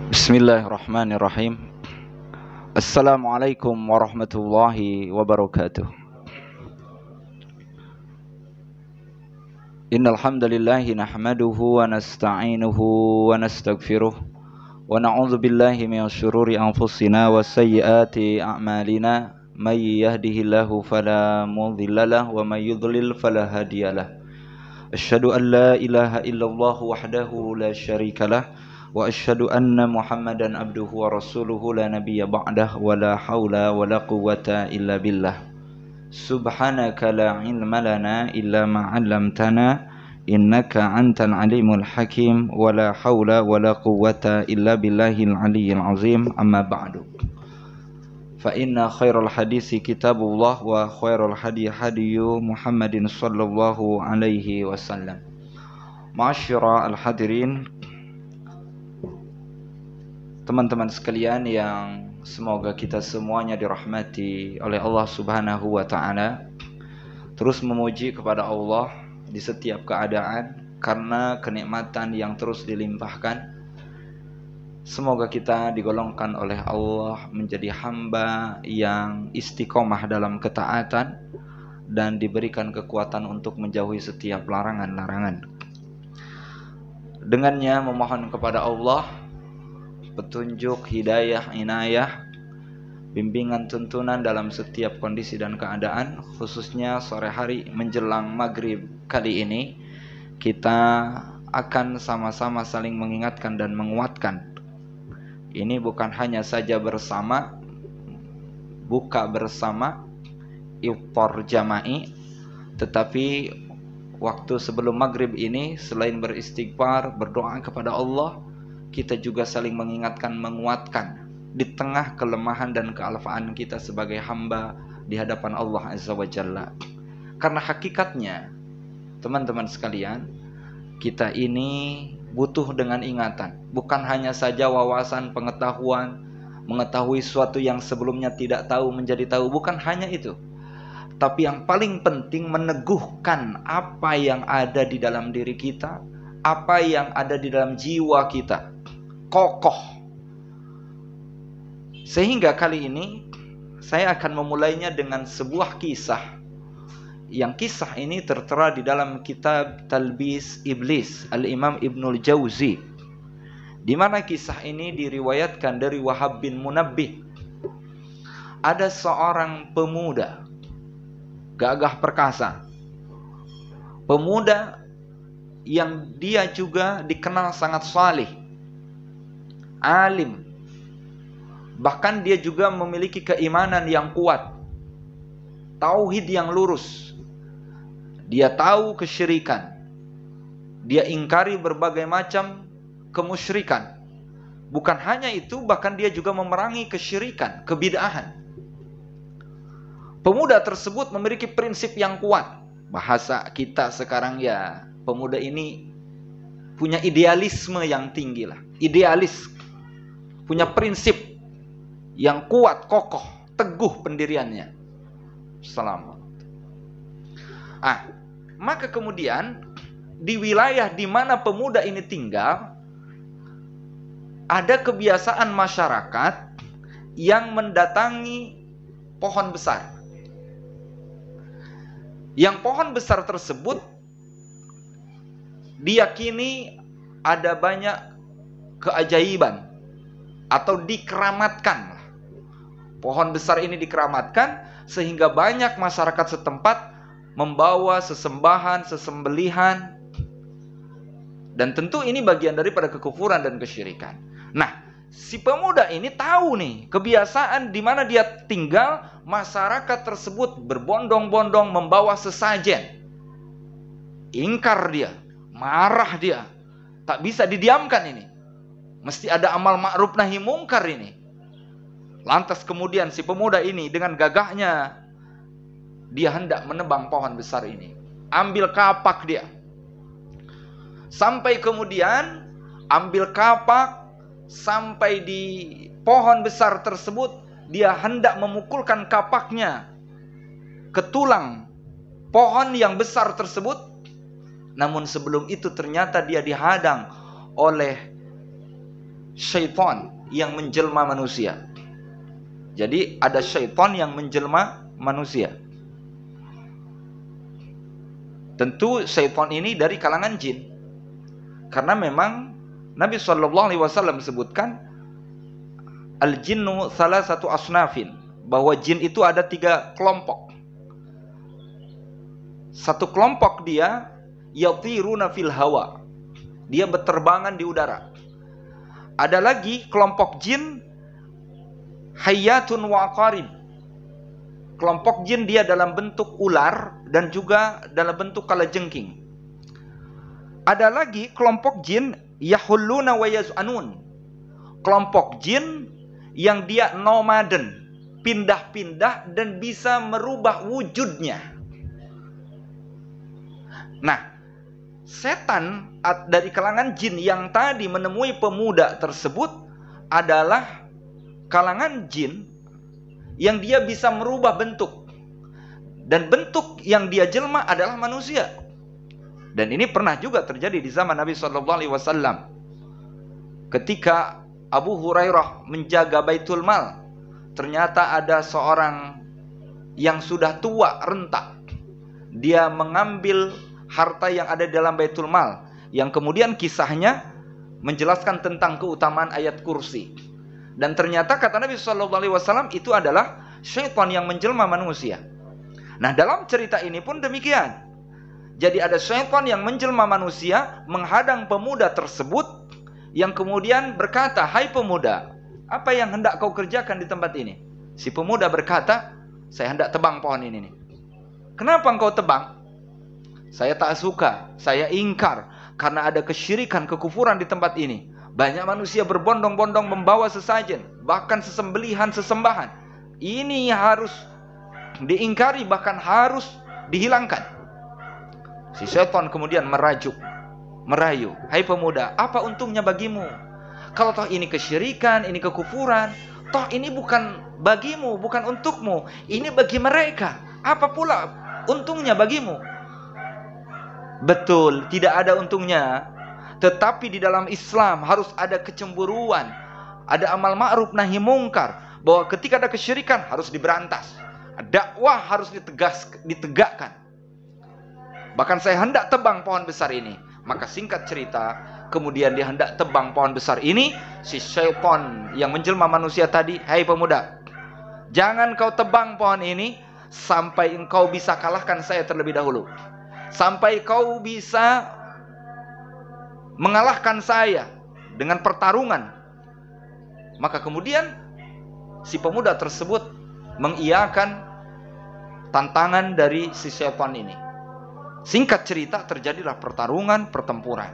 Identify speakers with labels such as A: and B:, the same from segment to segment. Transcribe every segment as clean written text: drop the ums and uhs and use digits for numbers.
A: Bismillahirrahmanirrahim. Assalamualaikum warahmatullahi wabarakatuh. Innal hamdalillahi nahmaduhu wa nasta'inuhu wa nastaghfiruh wa na'udzu billahi minasy syururi anfusina wa sayyiati a'malina may yahdihillahu fala mudhillalah wa may yudlil fala hadiyalah. Asyhadu an la ilaha illallah wahdahu la syarikalah wa asyhadu anna Muhammadan abduhu wa rasuluhu la nabiyya ba'dah wa la haula wa la quwwata illa billah. Subhanaka la ilma lana illa ma 'allamtana innaka antal alimul hakim wa la haula wa la quwwata illa billahil aliyyil azim. Amma ba'du. Fa inna khairal hadisi kitabullah wa khairal hadi hadiyu Muhammadin sallallahu alaihi wasallam. Ma'asyiral hadirin, teman-teman sekalian yang semoga kita semuanya dirahmati oleh Allah Subhanahu wa taala, terus memuji kepada Allah di setiap keadaan karena kenikmatan yang terus dilimpahkan. Semoga kita digolongkan oleh Allah menjadi hamba yang istiqomah dalam ketaatan dan diberikan kekuatan untuk menjauhi setiap larangan-larangan. Dengannya memohon kepada Allah petunjuk, hidayah, inayah, bimbingan, tuntunan dalam setiap kondisi dan keadaan. Khususnya sore hari menjelang maghrib kali ini, kita akan sama-sama saling mengingatkan dan menguatkan. Ini bukan hanya saja bersama, buka bersama, iftar jama'i, tetapi waktu sebelum maghrib ini selain beristighfar, berdoa kepada Allah, kita juga saling mengingatkan, menguatkan di tengah kelemahan dan kealfaan kita sebagai hamba di hadapan Allah Azza wa Jalla. Karena hakikatnya, teman-teman sekalian, kita ini butuh dengan ingatan. Bukan hanya saja wawasan, pengetahuan, mengetahui sesuatu yang sebelumnya tidak tahu menjadi tahu. Bukan hanya itu. Tapi yang paling penting meneguhkan apa yang ada di dalam diri kita, apa yang ada di dalam jiwa kita, kokoh. Sehingga kali ini saya akan memulainya dengan sebuah kisah. Yang kisah ini tertera di dalam kitab Talbis Iblis Al-Imam Ibnul Jauzi, di mana kisah ini diriwayatkan dari Wahab bin Munabbih. Ada seorang pemuda gagah perkasa, pemuda yang dia juga dikenal sangat salih, alim, bahkan dia juga memiliki keimanan yang kuat, tauhid yang lurus. Dia tahu kesyirikan, dia ingkari berbagai macam kemusyrikan. Bukan hanya itu, bahkan dia juga memerangi kesyirikan, kebid'ahan. Pemuda tersebut memiliki prinsip yang kuat. Bahasa kita sekarang ya, pemuda ini punya idealisme yang tinggi lah. Idealis, punya prinsip yang kuat, kokoh, teguh pendiriannya. Selamat. Maka kemudian di wilayah di mana pemuda ini tinggal, ada kebiasaan masyarakat yang mendatangi pohon besar. Yang pohon besar tersebut diyakini ada banyak keajaiban atau dikeramatkan. Pohon besar ini dikeramatkan sehingga banyak masyarakat setempat membawa sesembahan, sesembelihan, dan tentu ini bagian daripada kekufuran dan kesyirikan. Nah, si pemuda ini tahu nih kebiasaan di mana dia tinggal, masyarakat tersebut berbondong-bondong membawa sesajen. Ingkar dia, marah dia, tak bisa didiamkan ini. Mesti ada amal ma'ruf nahi mungkar ini. Lantas kemudian si pemuda ini dengan gagahnya dia hendak menebang pohon besar ini. Ambil kapak dia. Sampai kemudian ambil kapak, sampai di pohon besar tersebut, dia hendak memukulkan kapaknya ke tulang pohon yang besar tersebut. Namun sebelum itu ternyata dia dihadang oleh syaitan yang menjelma manusia. Jadi ada syaitan yang menjelma manusia. Tentu syaitan ini dari kalangan jin. Karena memang Nabi SAW sebutkan al-jinnu salasatu asnafin, bahwa jin itu ada 3 kelompok. Satu kelompok dia yatiruna fil hawa, dia berterbangan di udara. Ada lagi kelompok jin hayyatun wa aqarib, kelompok jin dia dalam bentuk ular dan juga dalam bentuk kalajengking. Ada lagi kelompok jin yahulluna wa yaz'anun, kelompok jin yang dia nomaden, pindah-pindah dan bisa merubah wujudnya. Nah, setan dari kalangan jin yang tadi menemui pemuda tersebut adalah kalangan jin yang dia bisa merubah bentuk, dan bentuk yang dia jelma adalah manusia. Dan ini pernah juga terjadi di zaman Nabi SAW. Ketika Abu Hurairah menjaga Baitul Mal, ternyata ada seorang yang sudah tua renta. Dia mengambil harta yang ada di dalam Baitul Mal, yang kemudian kisahnya menjelaskan tentang keutamaan ayat kursi. Dan ternyata kata Nabi SAW itu adalah syaitan yang menjelma manusia. Nah, dalam cerita ini pun demikian. Jadi ada syaitan yang menjelma manusia, menghadang pemuda tersebut, yang kemudian berkata, "Hai pemuda, apa yang hendak kau kerjakan di tempat ini?" Si pemuda berkata, "Saya hendak tebang pohon ini nih." "Kenapa engkau tebang?" "Saya tak suka, saya ingkar, karena ada kesyirikan, kekufuran di tempat ini. Banyak manusia berbondong-bondong membawa sesajen, bahkan sesembelihan, sesembahan. Ini harus diingkari, bahkan harus dihilangkan." Si syaitan kemudian merayu, "Hai pemuda, apa untungnya bagimu? Kalau toh ini kesyirikan, ini kekufuran, toh ini bukan bagimu, bukan untukmu, ini bagi mereka. Apa pula untungnya bagimu?" Betul, tidak ada untungnya. Tetapi di dalam Islam harus ada kecemburuan, ada amal ma'ruf nahi mungkar, bahwa ketika ada kesyirikan harus diberantas, dakwah harus ditegakkan. Bahkan saya hendak tebang pohon besar ini. Maka singkat cerita, kemudian dia hendak tebang pohon besar ini. Si syaitan yang menjelma manusia tadi, "Hai pemuda, jangan kau tebang pohon ini sampai engkau bisa kalahkan saya terlebih dahulu, sampai kau bisa mengalahkan saya dengan pertarungan." Maka kemudian si pemuda tersebut mengiyakan tantangan dari si syaitan ini. Singkat cerita, terjadilah pertarungan, pertempuran.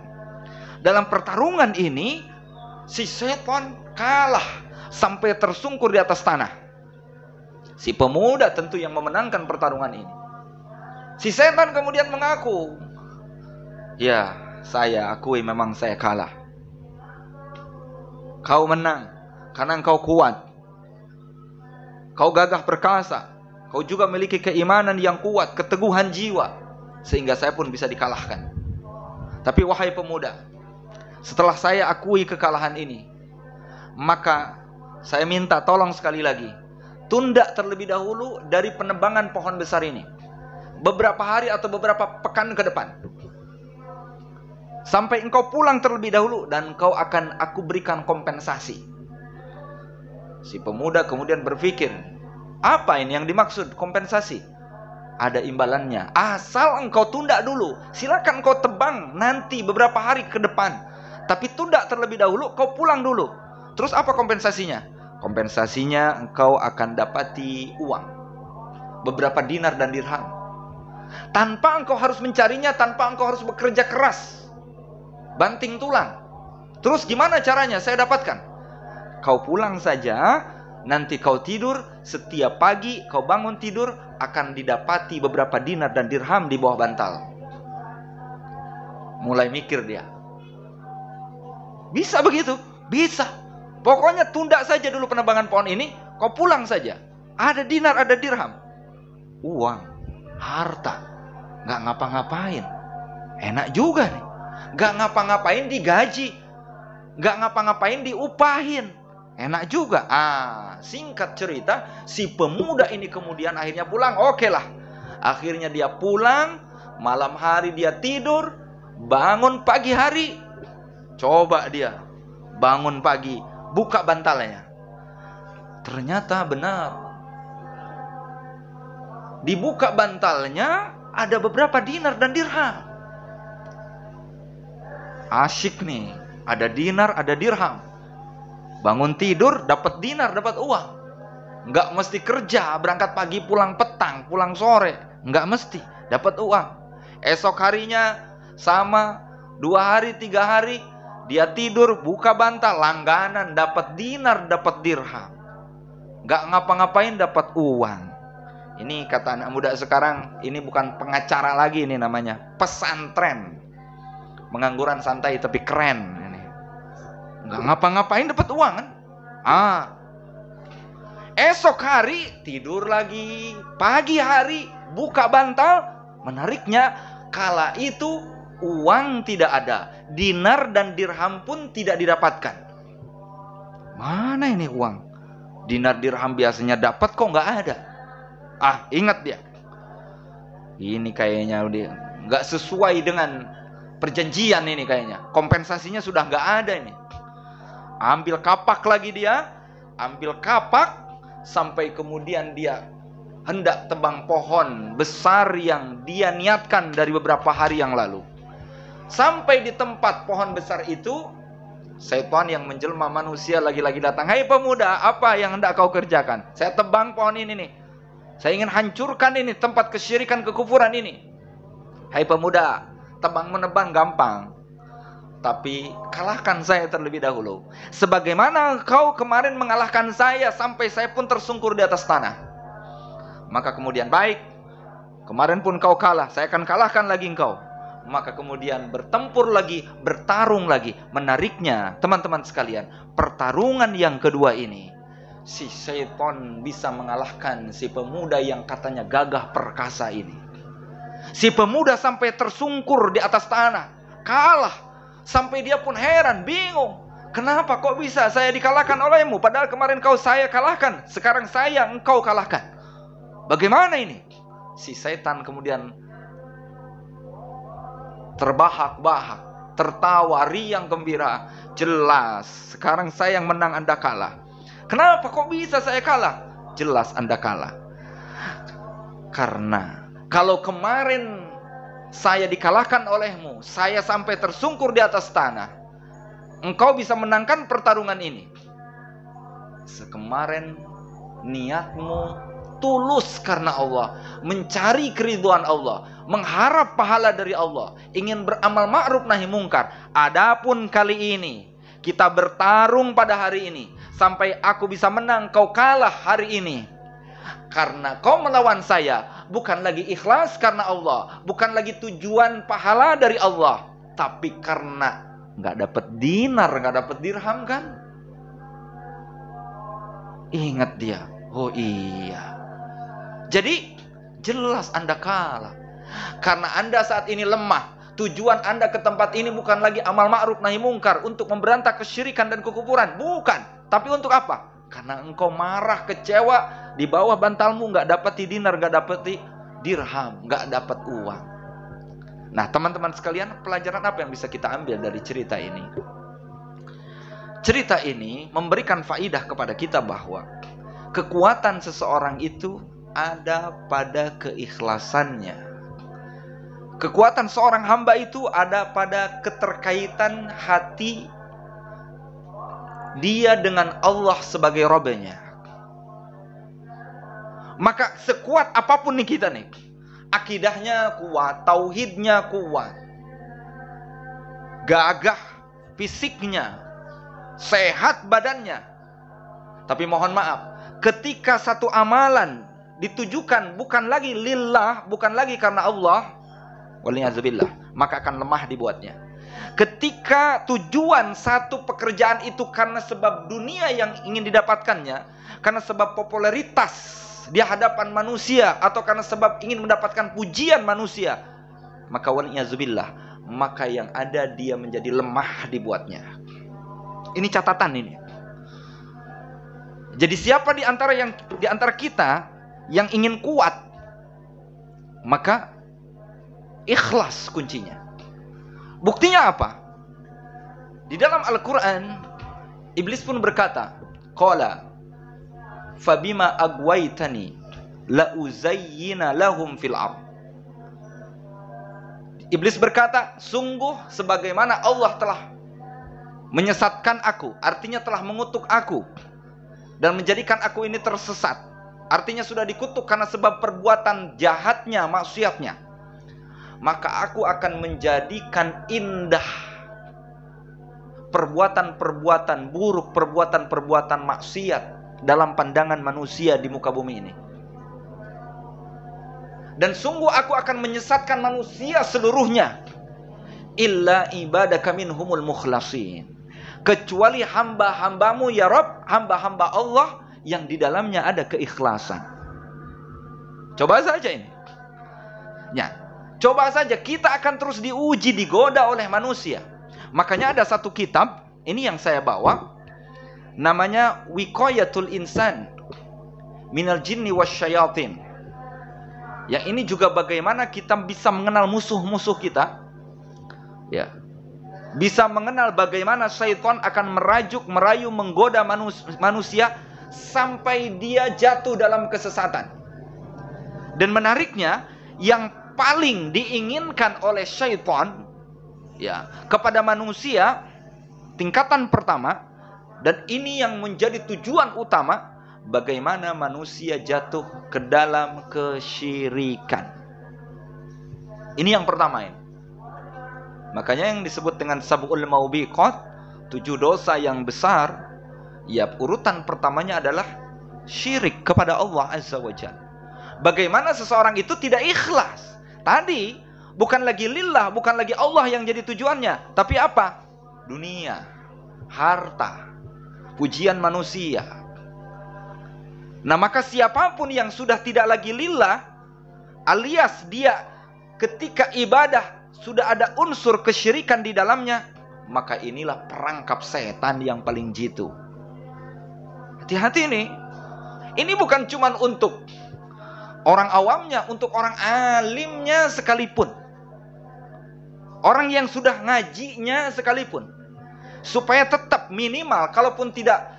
A: Dalam pertarungan ini, si syaitan kalah sampai tersungkur di atas tanah. Si pemuda tentu yang memenangkan pertarungan ini. Si syaitan kemudian mengaku, "Ya, saya akui memang saya kalah. Kau menang karena engkau kuat. Kau gagah perkasa. Kau juga memiliki keimanan yang kuat, keteguhan jiwa, sehingga saya pun bisa dikalahkan. Tapi wahai pemuda, setelah saya akui kekalahan ini, maka saya minta tolong sekali lagi, tunda terlebih dahulu dari penebangan pohon besar ini, beberapa hari atau beberapa pekan ke depan, sampai engkau pulang terlebih dahulu, dan engkau akan aku berikan kompensasi." Si pemuda kemudian berpikir, apa ini yang dimaksud kompensasi? Ada imbalannya. Asal engkau tunda dulu. Silakan kau tebang nanti beberapa hari ke depan. Tapi tunda terlebih dahulu, kau pulang dulu. Terus apa kompensasinya? Kompensasinya engkau akan dapati uang, beberapa dinar dan dirham. Tanpa engkau harus mencarinya, tanpa engkau harus bekerja keras, banting tulang. Terus gimana caranya saya dapatkan? Kau pulang saja, nanti kau tidur, setiap pagi kau bangun tidur, akan didapati beberapa dinar dan dirham di bawah bantal. Mulai mikir dia. Bisa begitu? Bisa. Pokoknya tunda saja dulu penebangan pohon ini, kau pulang saja. Ada dinar, ada dirham. Uang, harta. Gak ngapa-ngapain. Enak juga nih. Gak ngapa-ngapain digaji. Gak ngapa-ngapain diupahin. Enak juga. Singkat cerita, si pemuda ini kemudian akhirnya pulang. Oke lah. Akhirnya dia pulang. Malam hari dia tidur. Bangun pagi hari. Coba dia bangun pagi, buka bantalnya. Ternyata benar. Dibuka bantalnya, ada beberapa dinar dan dirham. Asyik nih. Ada dinar, ada dirham. Bangun tidur, dapat dinar, dapat uang. Nggak mesti kerja, berangkat pagi, pulang petang, pulang sore. Nggak mesti, dapat uang. Esok harinya sama, 2 hari, 3 hari, dia tidur, buka bantal, langganan, dapat dinar, dapat dirham. Nggak ngapa-ngapain, dapat uang. Ini kata anak muda sekarang, ini bukan pengacara lagi, ini namanya pesantren. Pengangguran santai tapi keren. Ini nggak ngapa-ngapain, dapat uang kan? Esok hari tidur lagi, pagi hari buka bantal. Menariknya, kala itu uang tidak ada, dinar dan dirham pun tidak didapatkan. Mana ini uang? Dinar dirham biasanya dapat, kok nggak ada? Ingat dia. Ini kayaknya udah nggak sesuai dengan perjanjian ini kayaknya. Kompensasinya sudah nggak ada ini. Ambil kapak lagi dia, ambil kapak sampai kemudian dia hendak tebang pohon besar yang dia niatkan dari beberapa hari yang lalu. Sampai di tempat pohon besar itu, setan yang menjelma manusia lagi-lagi datang. Hai pemuda, apa yang hendak kau kerjakan? Saya tebang pohon ini nih. Saya ingin hancurkan ini tempat kesyirikan, kekufuran ini. Hai pemuda, tebang menebang gampang. Tapi kalahkan saya terlebih dahulu. Sebagaimana kau kemarin mengalahkan saya sampai saya pun tersungkur di atas tanah. Maka kemudian baik. Kemarin pun kau kalah, saya akan kalahkan lagi engkau. Maka kemudian bertempur lagi, bertarung lagi. Menariknya teman-teman sekalian, pertarungan yang kedua ini, si setan bisa mengalahkan si pemuda yang katanya gagah perkasa ini. Si pemuda sampai tersungkur di atas tanah, kalah. Sampai dia pun heran, bingung. Kenapa kok bisa saya dikalahkan olehmu? Padahal kemarin kau saya kalahkan, sekarang saya engkau kalahkan. Bagaimana ini? Si setan kemudian terbahak-bahak, tertawa riang gembira. Jelas, sekarang saya yang menang, Anda kalah. Kenapa kok bisa saya kalah? Jelas Anda kalah. Karena kalau kemarin saya dikalahkan olehmu, saya sampai tersungkur di atas tanah, engkau bisa menangkan pertarungan ini. Sekemarin niatmu tulus karena Allah, mencari keridhaan Allah, mengharap pahala dari Allah, ingin beramal ma'ruf nahi mungkar. Adapun kali ini kita bertarung pada hari ini, sampai aku bisa menang, kau kalah hari ini. Karena kau melawan saya bukan lagi ikhlas karena Allah, bukan lagi tujuan pahala dari Allah, tapi karena nggak dapat dinar, nggak dapat dirham kan? Ingat dia. Oh iya. Jadi jelas Anda kalah. Karena Anda saat ini lemah. Tujuan Anda ke tempat ini bukan lagi amal ma'ruf nahi mungkar untuk memberantas kesyirikan dan kekufuran, bukan. Tapi untuk apa? Karena engkau marah, kecewa, di bawah bantalmu nggak dapat dinar, nggak dapat dirham, nggak dapat uang. Nah teman-teman sekalian, pelajaran apa yang bisa kita ambil dari cerita ini? Cerita ini memberikan faidah kepada kita bahwa kekuatan seseorang itu ada pada keikhlasannya. Kekuatan seorang hamba itu ada pada keterkaitan hati dia dengan Allah sebagai Rabbnya. Maka sekuat apapun nih kita nih, akidahnya kuat, tauhidnya kuat, gagah fisiknya, sehat badannya, tapi mohon maaf, ketika satu amalan ditujukan bukan lagi lillah, bukan lagi karena Allah, waliyahzubillah, maka akan lemah dibuatnya. Ketika tujuan satu pekerjaan itu karena sebab dunia yang ingin didapatkannya, karena sebab popularitas di hadapan manusia, atau karena sebab ingin mendapatkan pujian manusia, maka wal'iyazubillah, maka yang ada dia menjadi lemah dibuatnya. Ini catatan ini. Jadi siapa di antara kita yang ingin kuat, maka ikhlas kuncinya. Buktinya apa? Di dalam Al-Quran, Iblis pun berkata, qala fabima agwaitani la uzayyina lahum fil ard. Iblis berkata, sungguh sebagaimana Allah telah menyesatkan aku, artinya telah mengutuk aku dan menjadikan aku ini tersesat, artinya sudah dikutuk karena sebab perbuatan jahatnya, maksiatnya, maka aku akan menjadikan indah perbuatan-perbuatan buruk, perbuatan-perbuatan maksiat dalam pandangan manusia di muka bumi ini. Dan sungguh aku akan menyesatkan manusia seluruhnya, illa ibadaka minhumul mukhlasin, kecuali hamba-hambamu ya Rabb, hamba-hamba Allah yang di dalamnya ada keikhlasan. Coba saja ini. Ya, coba saja, kita akan terus diuji, digoda oleh manusia. Makanya ada satu kitab, ini yang saya bawa, namanya Wiqayatul Insan Minal Jinni Wasyayatin. Yang ini juga bagaimana kita bisa mengenal musuh-musuh kita. Ya. Bisa mengenal bagaimana syaitan akan merayu, menggoda manusia sampai dia jatuh dalam kesesatan. Dan menariknya, yang paling diinginkan oleh syaitan ya kepada manusia, tingkatan pertama, dan ini yang menjadi tujuan utama, bagaimana manusia jatuh ke dalam kesyirikan. Ini yang pertama ini. Makanya yang disebut dengan sab'ul maubiqat, 7 dosa yang besar, ya urutan pertamanya adalah syirik kepada Allah Azza wa Jalla. Bagaimana seseorang itu tidak ikhlas? Tadi bukan lagi lillah, bukan lagi Allah yang jadi tujuannya, tapi apa? Dunia, harta, pujian manusia. Nah, maka siapapun yang sudah tidak lagi lillah, alias dia ketika ibadah sudah ada unsur kesyirikan di dalamnya, maka inilah perangkap setan yang paling jitu. Hati-hati nih. Ini bukan cuma untuk orang awamnya, untuk orang alimnya sekalipun, orang yang sudah ngajinya sekalipun, supaya tetap minimal, kalaupun tidak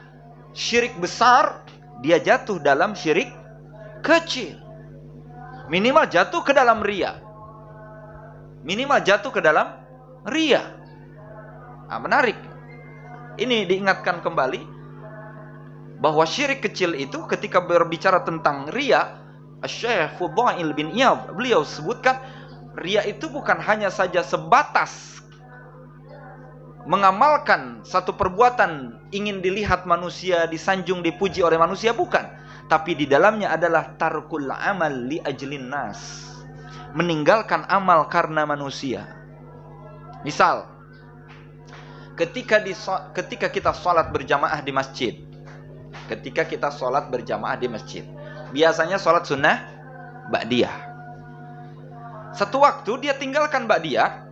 A: syirik besar, dia jatuh dalam syirik kecil. Minimal jatuh ke dalam riya. Minimal jatuh ke dalam riya. Nah, menarik. Ini diingatkan kembali bahwa syirik kecil itu ketika berbicara tentang riya, Syekh Fudail bin Iyad beliau sebutkan, riya itu bukan hanya saja sebatas mengamalkan satu perbuatan ingin dilihat manusia, disanjung, dipuji oleh manusia, bukan. Tapi di dalamnya adalah tarkul amal li ajlin nas, meninggalkan amal karena manusia. Misal, ketika kita sholat berjamaah di masjid, biasanya sholat sunnah ba'diyah. Satu waktu dia tinggalkan ba'diyah.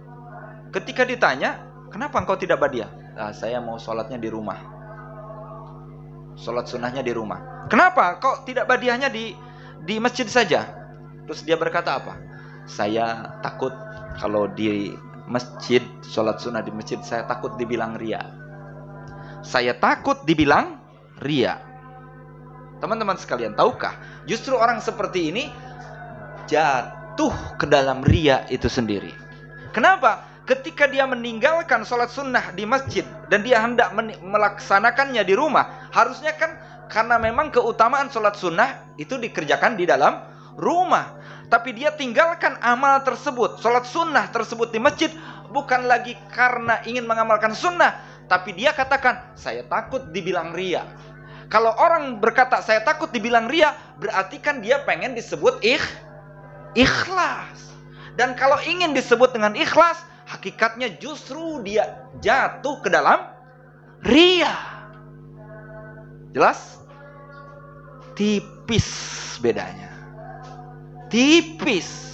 A: Ketika ditanya, kenapa engkau tidak ba'diyah? Saya mau sholatnya di rumah, sholat sunnahnya di rumah. Kenapa kok tidak ba'diyahnya di masjid saja? Terus dia berkata apa? Saya takut kalau di masjid, sholat sunnah di masjid, saya takut dibilang riya. Saya takut dibilang riya. Teman-teman sekalian, tahukah justru orang seperti ini jatuh ke dalam riya itu sendiri. Kenapa? Ketika dia meninggalkan sholat sunnah di masjid dan dia hendak melaksanakannya di rumah, harusnya kan karena memang keutamaan sholat sunnah itu dikerjakan di dalam rumah. Tapi dia tinggalkan amal tersebut, sholat sunnah tersebut di masjid, bukan lagi karena ingin mengamalkan sunnah, tapi dia katakan, saya takut dibilang riya. Kalau orang berkata, saya takut dibilang riya, berarti kan dia pengen disebut ikhlas. Dan kalau ingin disebut dengan ikhlas, hakikatnya justru dia jatuh ke dalam ria. Jelas? Tipis bedanya. Tipis.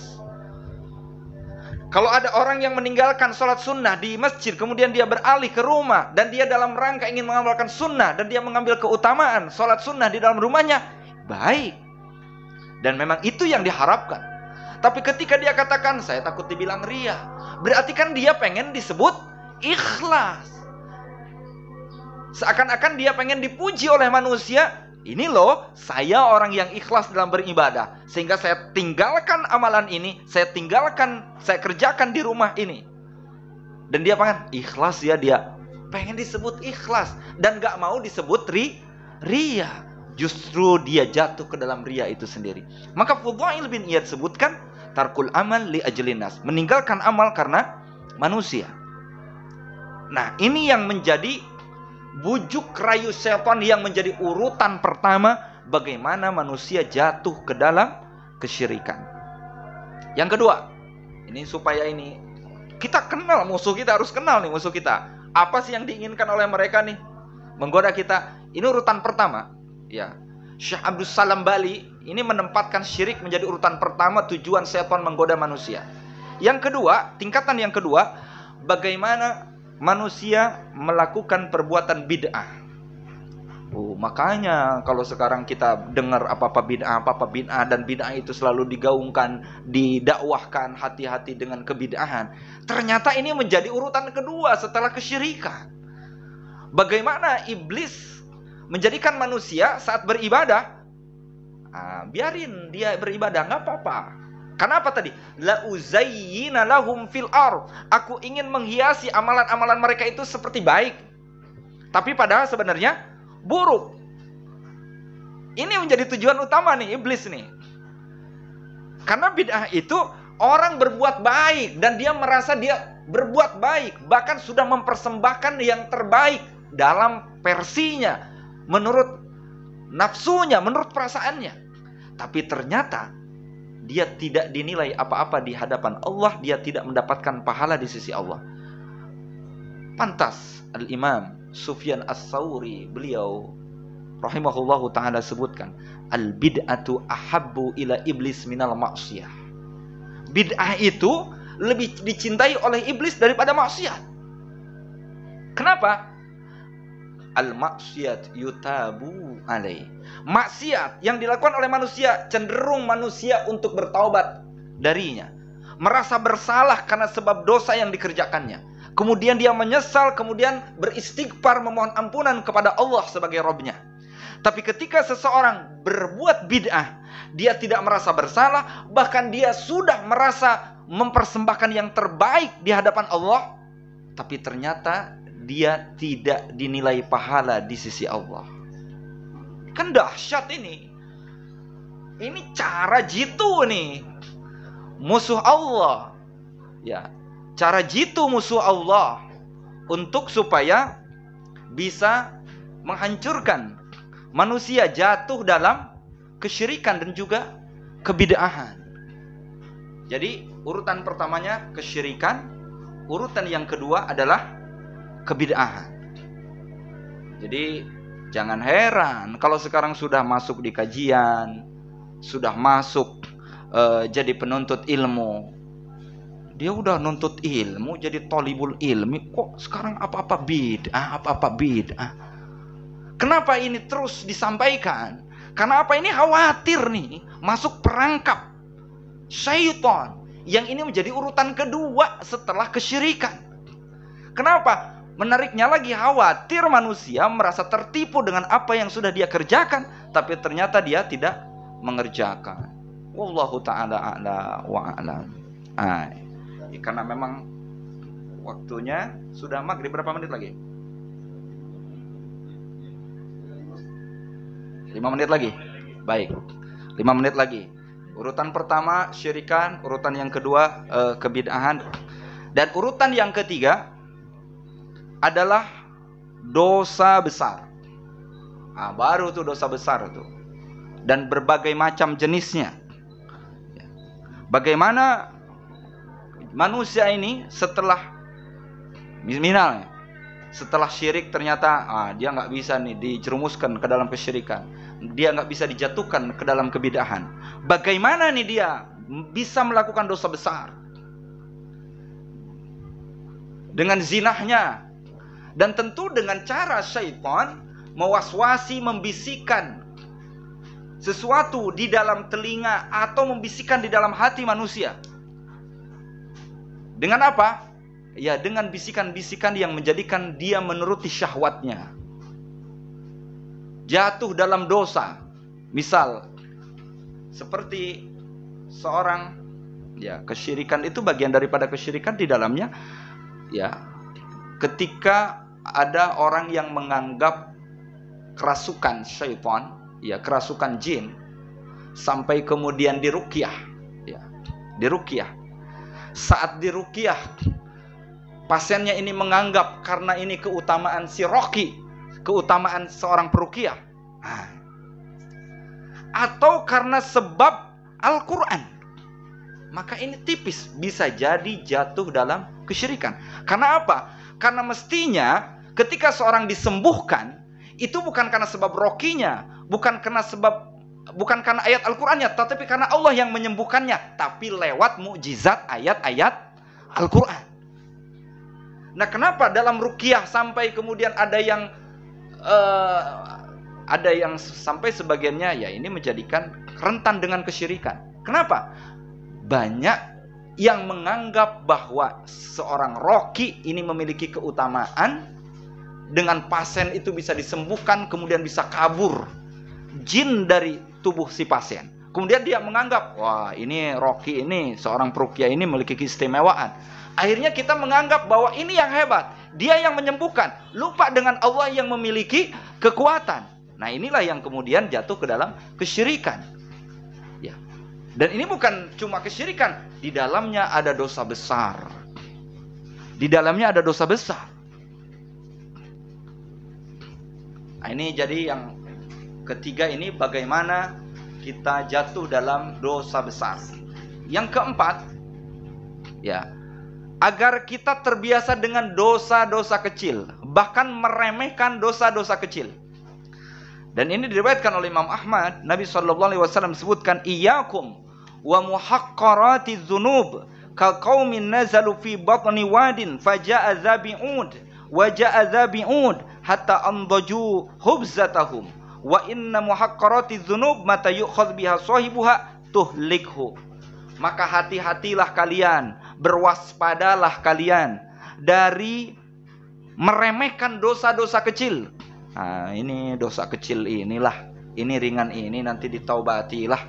A: Kalau ada orang yang meninggalkan sholat sunnah di masjid, kemudian dia beralih ke rumah, dan dia dalam rangka ingin mengamalkan sunnah, dan dia mengambil keutamaan sholat sunnah di dalam rumahnya, baik. Dan memang itu yang diharapkan. Tapi ketika dia katakan, saya takut dibilang ria, berarti kan dia pengen disebut ikhlas. Seakan-akan dia pengen dipuji oleh manusia. Ini loh, saya orang yang ikhlas dalam beribadah. Sehingga saya tinggalkan amalan ini, saya kerjakan di rumah ini. Dan dia pengen ikhlas ya, dia pengen disebut ikhlas. Dan gak mau disebut ria. Justru dia jatuh ke dalam ria itu sendiri. Maka Fudail bin Iyad sebutkan, tarkul amal li ajlinas, meninggalkan amal karena manusia. Nah, ini yang menjadi bujuk rayu setan, yang menjadi urutan pertama bagaimana manusia jatuh ke dalam kesyirikan. Yang kedua, ini supaya ini kita kenal musuh kita, harus kenal nih musuh kita. Apa sih yang diinginkan oleh mereka nih? Menggoda kita. Ini urutan pertama. Ya, Syekh Abdul Salam Bali ini menempatkan syirik menjadi urutan pertama tujuan setan menggoda manusia. Yang kedua, tingkatan yang kedua, bagaimana manusia melakukan perbuatan bid'ah. Makanya kalau sekarang kita dengar apa-apa bid'ah, dan bid'ah itu selalu digaungkan, didakwahkan, hati-hati dengan kebid'ahan. Ternyata ini menjadi urutan kedua setelah kesyirikan. Bagaimana iblis menjadikan manusia saat beribadah, biarin dia beribadah, nggak apa-apa. Karena apa tadi? La uzayyina lahum fil ardh. Aku ingin menghiasi amalan-amalan mereka itu seperti baik. Tapi padahal sebenarnya buruk. Ini menjadi tujuan utama nih iblis nih. Karena bid'ah itu orang berbuat baik dan dia merasa dia berbuat baik, bahkan sudah mempersembahkan yang terbaik dalam versinya, menurut nafsunya, menurut perasaannya. Tapi ternyata dia tidak dinilai apa-apa di hadapan Allah, dia tidak mendapatkan pahala di sisi Allah. Pantas Al-Imam Sufyan As-Tsauri, beliau rahimahullahu ta'ala sebutkan, al-bid'atu ahabbu ila iblis minal ma'siyah. Bid'ah itu lebih dicintai oleh iblis daripada maksiat. Kenapa? Al-maksiyat yutabu alaih. Maksiat yang dilakukan oleh manusia, cenderung manusia untuk bertaubat darinya. Merasa bersalah karena sebab dosa yang dikerjakannya. Kemudian dia menyesal, kemudian beristighfar, memohon ampunan kepada Allah sebagai Rabbnya. Tapi ketika seseorang berbuat bid'ah, dia tidak merasa bersalah, bahkan dia sudah merasa mempersembahkan yang terbaik di hadapan Allah, tapi ternyata dia tidak dinilai pahala di sisi Allah. Kan dahsyat ini. Ini cara jitu nih musuh Allah. Ya, cara jitu musuh Allah untuk supaya bisa menghancurkan manusia jatuh dalam kesyirikan dan juga kebid'ahan. Jadi urutan pertamanya kesyirikan, urutan yang kedua adalah kebid'ahan. Jadi jangan heran kalau sekarang sudah masuk di kajian, sudah masuk jadi penuntut ilmu, dia udah nuntut ilmu, jadi thalibul ilmi, kok sekarang apa-apa bid'ah. Kenapa ini terus disampaikan? Karena apa? Ini khawatir nih masuk perangkap syaitan, yang ini menjadi urutan kedua setelah kesyirikan. Kenapa? Menariknya lagi, khawatir manusia merasa tertipu dengan apa yang sudah dia kerjakan, tapi ternyata dia tidak mengerjakan. Wallahu ta'ala a'la wa a'lam. Karena memang waktunya sudah maghrib. Berapa menit lagi? 5 menit lagi. Baik, 5 menit lagi. Urutan pertama syirikan, urutan yang kedua kebid'ahan, dan urutan yang ketiga adalah dosa besar. Baru tuh dosa besar tuh, dan berbagai macam jenisnya. Bagaimana manusia ini setelah minimalnya setelah syirik ternyata dia nggak bisa nih dijerumuskan ke dalam kesyirikan, dia nggak bisa dijatuhkan ke dalam kebidahan. Bagaimana nih dia bisa melakukan dosa besar dengan zinahnya, dan tentu dengan cara syaitan mewaswasi, membisikkan sesuatu di dalam telinga atau membisikkan di dalam hati manusia. Dengan apa? Ya, dengan bisikan-bisikan yang menjadikan dia menuruti syahwatnya, jatuh dalam dosa. Misal seperti seorang, ya, kesyirikan itu bagian daripada kesyirikan di dalamnya, ya, ketika ada orang yang menganggap kerasukan syaitan, ya, kerasukan jin, sampai kemudian diruqyah, ya, diruqyah. Saat diruqyah, pasiennya ini menganggap karena ini keutamaan si Roki, keutamaan seorang peruqyah, atau karena sebab Al-Quran, maka ini tipis bisa jadi jatuh dalam kesyirikan. Karena apa? Karena mestinya ketika seorang disembuhkan, itu bukan karena sebab rokinya, bukan karena ayat Al-Qurannya, tetapi karena Allah yang menyembuhkannya, tapi lewat mukjizat ayat-ayat Al-Quran. Nah, kenapa dalam ruqyah sampai kemudian ada yang sampai sebagiannya ya ini menjadikan rentan dengan kesyirikan. Kenapa? Banyak yang menganggap bahwa seorang roki ini memiliki keutamaan, dengan pasien itu bisa disembuhkan, kemudian bisa kabur jin dari tubuh si pasien. Kemudian dia menganggap, wah, ini roki ini, seorang peruqyah ini memiliki keistimewaan. Akhirnya kita menganggap bahwa ini yang hebat, dia yang menyembuhkan, lupa dengan Allah yang memiliki kekuatan. Nah, inilah yang kemudian jatuh ke dalam kesyirikan, ya. Dan ini bukan cuma kesyirikan, di dalamnya ada dosa besar. Di dalamnya ada dosa besar. Nah, ini jadi yang ketiga, ini bagaimana kita jatuh dalam dosa besar. Yang keempat, ya, agar kita terbiasa dengan dosa-dosa kecil, bahkan meremehkan dosa-dosa kecil. Dan ini diriwayatkan oleh Imam Ahmad, Nabi SAW sebutkan, iyyakum wa muhaqqaratiz dzunub ka qaumin nazalu fi batni wadin faja'a zabi'ud wa ja'a zabi'ud hatta andaju hubzatahum wa inna muhaqqaratiz dzunub mata yu'khadh biha sahibuha tuhlikhu. Maka hati-hatilah kalian, berwaspadalah kalian dari meremehkan dosa-dosa kecil. Nah, ini dosa kecil inilah, ini ringan ini nanti ditaubatilah.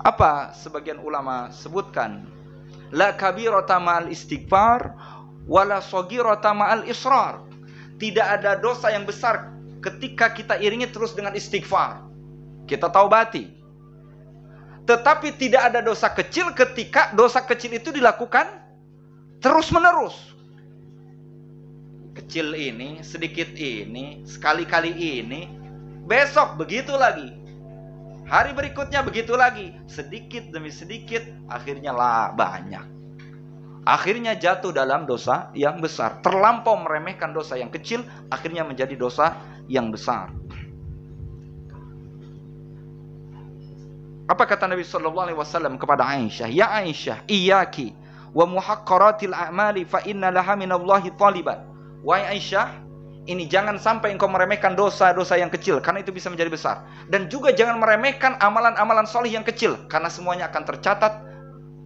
A: Apa sebagian ulama sebutkan? La kabirata ma'al istighfar wala shaghirata ma'al israr. Tidak ada dosa yang besar ketika kita iringi terus dengan istighfar, kita taubati. Tetapi tidak ada dosa kecil ketika dosa kecil itu dilakukan terus-menerus. Kecil ini, sedikit ini, sekali-kali ini, besok begitu lagi, hari berikutnya begitu lagi, sedikit demi sedikit, akhirnya banyak. Akhirnya jatuh dalam dosa yang besar. Terlampau meremehkan dosa yang kecil, akhirnya menjadi dosa yang besar. Apa kata Nabi SAW kepada Aisyah? Ya Aisyah, iyaki wa muhaqqaratil a'mali fa inna laha minallahi taliban. Wahai Aisyah, ini jangan sampai engkau meremehkan dosa-dosa yang kecil, karena itu bisa menjadi besar. Dan juga jangan meremehkan amalan-amalan soleh yang kecil, karena semuanya akan tercatat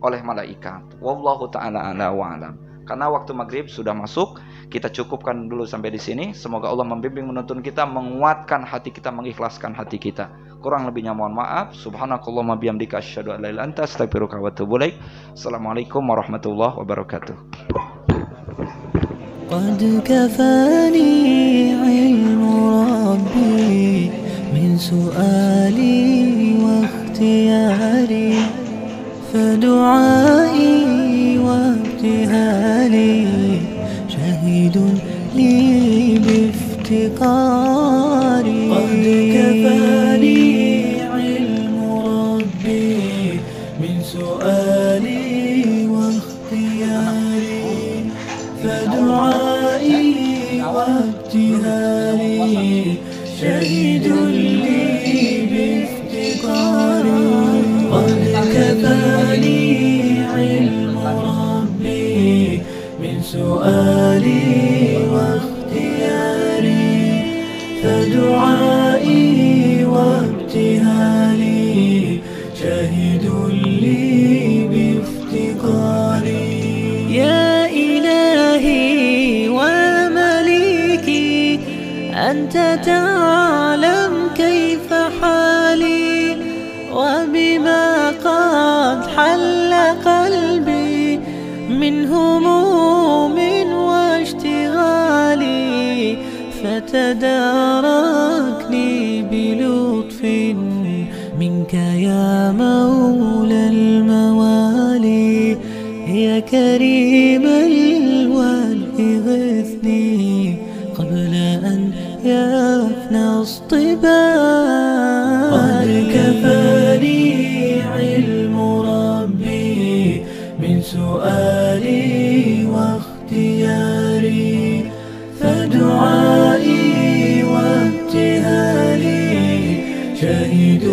A: oleh malaikat. Wallahu ta'ala ala wa alam. Karena waktu maghrib sudah masuk, kita cukupkan dulu sampai di sini. Semoga Allah membimbing menuntun kita, menguatkan hati kita, mengikhlaskan hati kita. Kurang lebihnya mohon maaf. Subhanakallahumma bihamdika asyhadu an la ilaha illa anta astaghfiruka wa atubu ilaik. Assalamualaikum warahmatullahi wabarakatuh.
B: قد كفاني علم ربي من سؤالي واختياري فدعائي وابتهالي شهيد لي بافتقاري قد كفاني علم ربي من سؤالي واختياري وابتهالي شهيد لي بافتقاري قد كفاني علم ربي من سؤالي واختياري فدعائي وابتهالي شاهد لي بافتقاري يا إلهي ومليكي أنت تعلم كيف حالي وبما قد حل قلبي من هموم واشتغالي فتداركني بلطف منك يا مولى الموالي يا كريم الوجه غثني قبل أن يفنى اصطباري قد كفاني علم ربي من سؤالي واختياري فدعائي وابتهالي شهيد